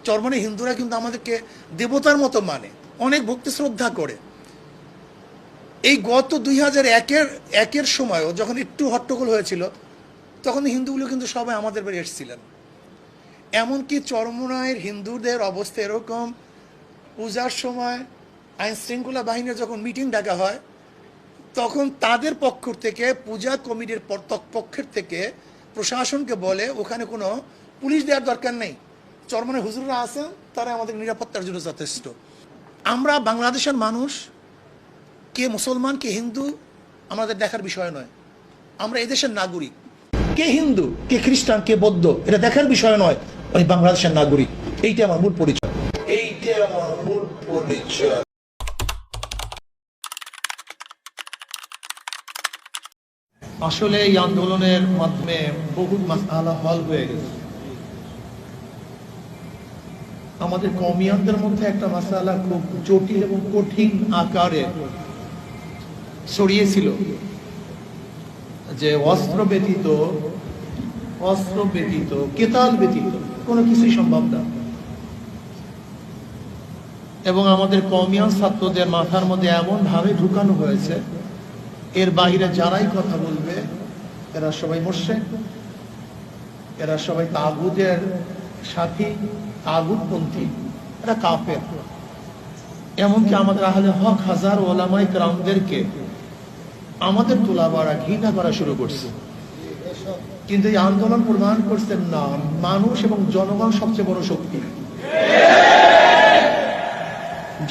চরমনে হিন্দুরা কিন্তু আমাদেরকে দেবতার মতো মানে, অনেক ভক্তি শ্রদ্ধা করে। এই গত 2001-এর সময়ও যখন একটু হট্টগোল হয়েছিল, তখন হিন্দুগুলো কিন্তু সবাই আমাদের বাড়ি এসেছিলেন। এমনকি চরমনায়ের হিন্দুদের অবস্থা এরকম, পূজার সময় আইন শৃঙ্খলা বাহিনীর যখন মিটিং ডাকা হয়, তখন তাদের পক্ষ থেকে, পূজা কমিটির পক্ষের থেকে প্রশাসনকে বলে ওখানে কোনো পুলিশ দেওয়ার দরকার নেই, চরমনায় হুজুররা আছেন, তারা আমাদের নিরাপত্তার জন্য যথেষ্ট। আমরা বাংলাদেশের মানুষ, কে মুসলমান কে হিন্দু আমাদের দেখার বিষয় নয়। আমরা এদেশের নাগরিক। কে হিন্দু কে খ্রিস্টান কে বৌদ্ধ এটা দেখার বিষয় নয়, আমি বাংলাদেশের নাগরিক। এইটা আমার মূল পরিচয়, এইটা আমার মূল পরিচয়। আসলে এই আন্দোলনের মাধ্যমে বহু মাসআলা হল হয়ে গেছে। আমাদের কওমিয়ানদের মধ্যে একটা মাসআলা খুব জটিল এবং কঠিন আকারে ছড়িয়েছিল যে অস্ত্র ব্যতীত কেতাল ব্যতীত কোনো কিছুই সম্ভব না। এবং আমাদের কওমিয়ান ছাত্রদের মাথার মধ্যে এমন ভাবে ঢুকানো হয়েছে, এর বাইরে যারাই কথা বলবে এরা সবাই মুশরিক, এরা সবাই তাগুতের সাথী, তাগুতপন্থী, এরা কাফের। এমনকি আমাদের আহলে হক হাজার ওলামায়ে কেরামদেরকে আমাদের তোলাবাড়া ঘৃণা করা শুরু করছে। কিন্তু এই আন্দোলন প্রমাণ করছেন না, মানুষ এবং জনগণ সবচেয়ে বড় শক্তি।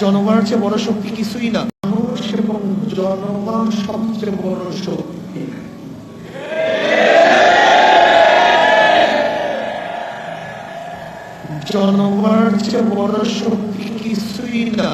জনগণের চেয়ে বড় শক্তি কিছুই না, মানুষ এবং জনগণ সবচেয়ে বড় শক্তি। জনগণের চেয়ে বড় শক্তি কিছুই না।